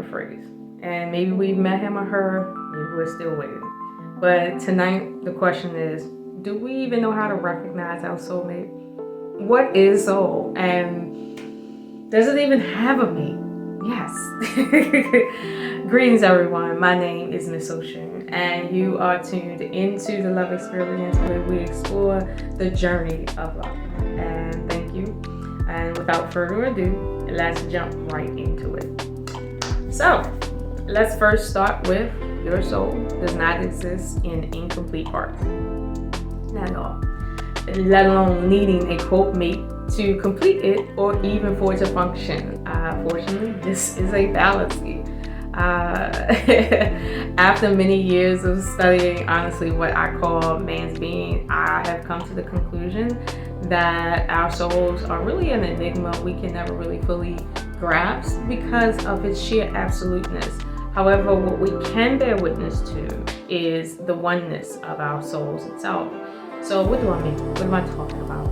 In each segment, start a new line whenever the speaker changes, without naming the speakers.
the phrase. And maybe we've met him or her, maybe we're still waiting. But tonight, the question is, do we even know how to recognize our soulmate? What is soul? And does it even have a mate? Yes. Greetings, everyone. My name is Miss Oshun, and you are tuned into the Love Experience, where we explore the journey of love. And thank you. And without further ado, let's jump right into it. So, let's first start with your soul does not exist in incomplete parts. Not at all. Let alone needing a quote mate to complete it or even for it to function. Fortunately, this is a fallacy. After many years of studying, honestly, what I call man's being, I have come to the conclusion that our souls are really an enigma we can never really fully grasp because of its sheer absoluteness. However, what we can bear witness to is the oneness of our souls itself. So what do I mean? What am I talking about?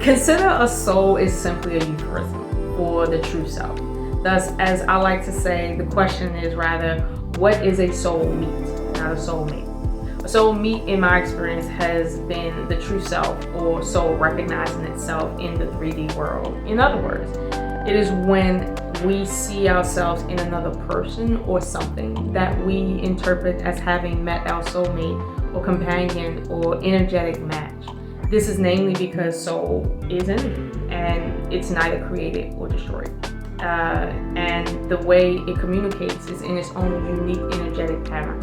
Consider a soul is simply a euphemism for the true self. Thus, as I like to say, the question is rather, what is a soul meet, not a soulmate? A soul meet, in my experience, has been the true self or soul recognizing itself in the 3D world. In other words, it is when we see ourselves in another person or something that we interpret as having met our soulmate or companion or energetic match. This is namely because soul is energy and it's neither created or destroyed. And the way it communicates is in its own unique energetic pattern.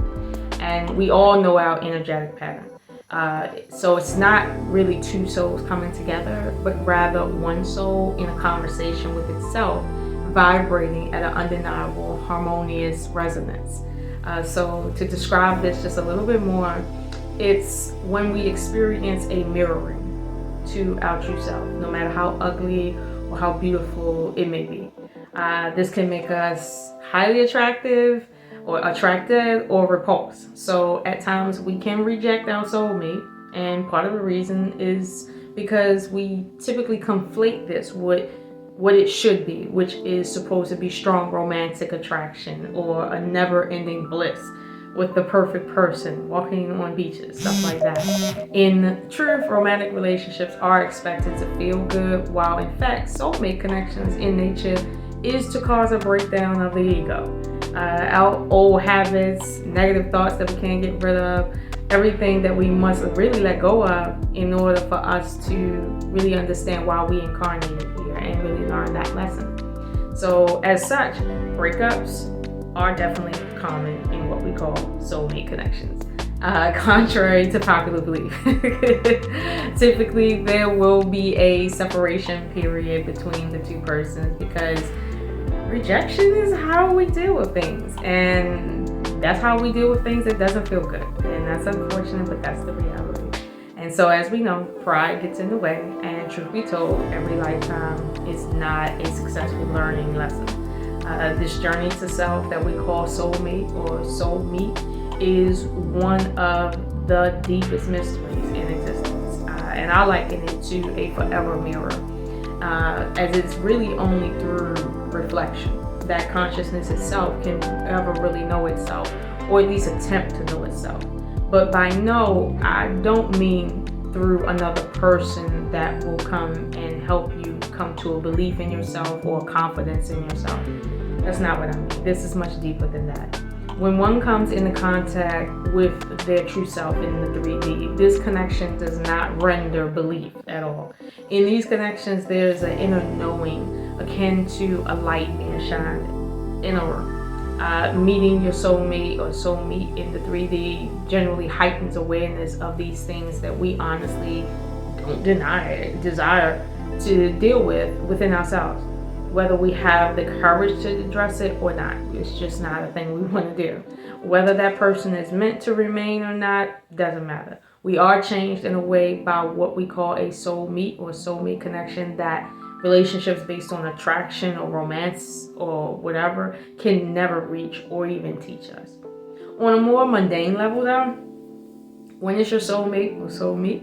And we all know our energetic pattern. So it's not really two souls coming together, but rather one soul in a conversation with itself, vibrating at an undeniable harmonious resonance. So to describe this just a little bit more, it's when we experience a mirroring to our true self, no matter how ugly or how beautiful it may be. This can make us highly attracted or repulsed. So at times we can reject our soulmate, and part of the reason is because we typically conflate this with what it should be, which is supposed to be strong romantic attraction or a never-ending bliss with the perfect person walking on beaches, stuff like that. In truth, romantic relationships are expected to feel good, while in fact soulmate connections in nature is to cause a breakdown of the ego. Our old habits, negative thoughts that we can't get rid of, everything that we must really let go of in order for us to really understand why we incarnated here and really learn that lesson. So as such, breakups are definitely common in what we call soulmate connections. Contrary to popular belief. Typically, there will be a separation period between the two persons because rejection is how we deal with things, and that's how we deal with things that doesn't feel good, and that's unfortunate, but that's the reality. And so as we know, pride gets in the way, and truth be told, every lifetime is not a successful learning lesson. This journey to self that we call soulmate or soul meet is one of the deepest mysteries in existence, and I liken it to a forever mirror, as it's really only through reflection that consciousness itself can ever really know itself, or at least attempt to know itself. But by know, I don't mean through another person that will come and help you come to a belief in yourself or confidence in yourself. That's not what I mean. This is much deeper than that. When one comes into contact with their true self in the 3D, this connection does not render belief at all. In these connections, there's an inner knowing akin to a light being shined in a room. Meeting your soulmate or soulmate in the 3D generally heightens awareness of these things that we honestly don't desire to deal with within ourselves. Whether we have the courage to address it or not, it's just not a thing we want to do. Whether that person is meant to remain or not, doesn't matter. We are changed in a way by what we call a soulmate or soulmate connection that relationships based on attraction or romance or whatever can never reach or even teach us. On a more mundane level though, when it's your soulmate or soulmate,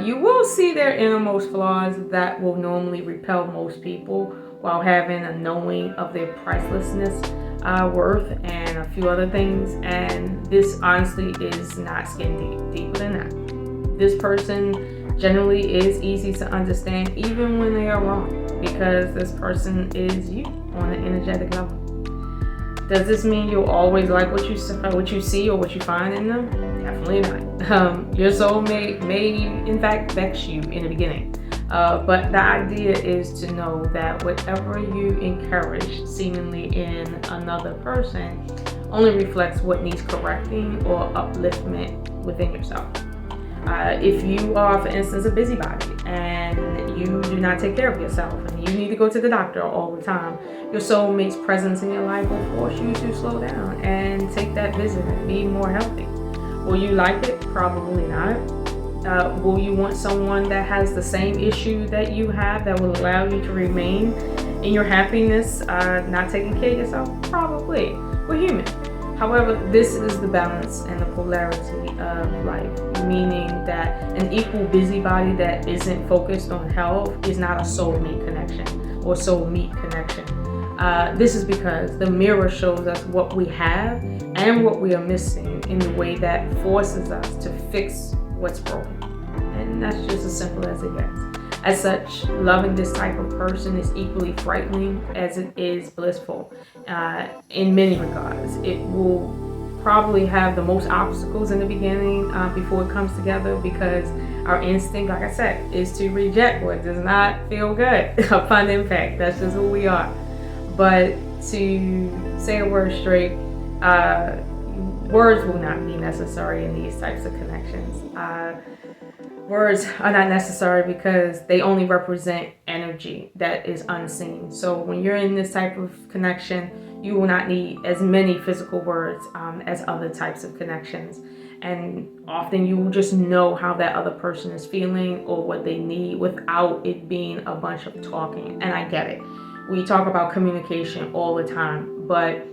you will see their innermost flaws that will normally repel most people while having a knowing of their pricelessness, worth, and a few other things. And this honestly is not skin deep, deeper than that. This person generally is easy to understand even when they are wrong, because this person is you on an energetic level. Does this mean you'll always like what you see or what you find in them? Definitely not. Your soulmate may in fact vex you in the beginning. But the idea is to know that whatever you encourage seemingly in another person only reflects what needs correcting or upliftment within yourself. If you are, for instance, a busybody and you do not take care of yourself and you need to go to the doctor all the time, your soulmate's presence in your life will force you to slow down and take that visit and be more healthy. Will you like it? Probably not. Will you want someone that has the same issue that you have that will allow you to remain in your happiness, not taking care of yourself? Probably. We're human. However, this is the balance and the polarity of life, meaning that an equal busybody that isn't focused on health is not a soulmate connection or soulmate connection. This is because the mirror shows us what we have and what we are missing in the way that forces us to fix what's broken. And that's just as simple as it gets. As such, loving this type of person is equally frightening as it is blissful in many regards. It will probably have the most obstacles in the beginning before it comes together, because our instinct, like I said, is to reject what does not feel good upon impact. That's just who we are. But to say a word straight, words will not be necessary in these types of connections. Words are not necessary because they only represent energy that is unseen. So when you're in this type of connection, you will not need as many physical words as other types of connections. And often you will just know how that other person is feeling or what they need without it being a bunch of talking. And I get it. We talk about communication all the time, but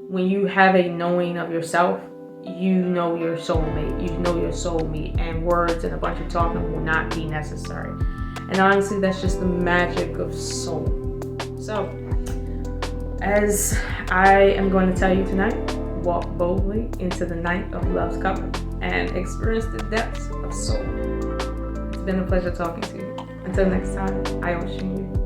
when you have a knowing of yourself, you know your soulmate, you know your soulmate, and words and a bunch of talking will not be necessary. And honestly, that's just the magic of soul. So, as I am going to tell you tonight, walk boldly into the night of love's cover and experience the depths of soul. It's been a pleasure talking to you. Until next time, I Oshun you.